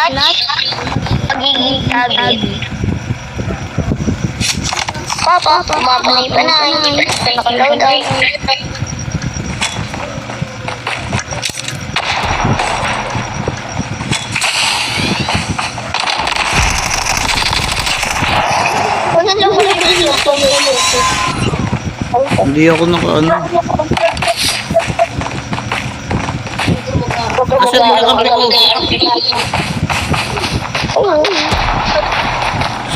clutch, magiging tabi. Papa, pumapanay pa na, hindi pa nakaload out. Hindi ako naka-ano. Asan yung nakampi ko?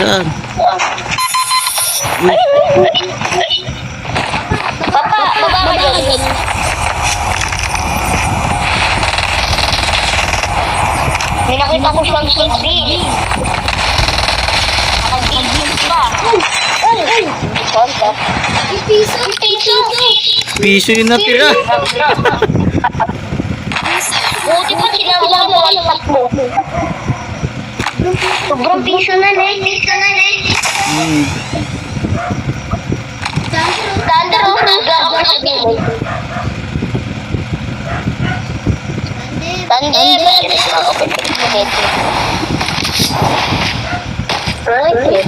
Saan? Uy, Papa, baba ka dyan. May nakita ko siyang silbi. Nag-ibig pa. piso yung natira. Buti pa sinawa mo ang tatlo. Sobrang piso na Thunder ako ako sa gilid. Thunder. Okay.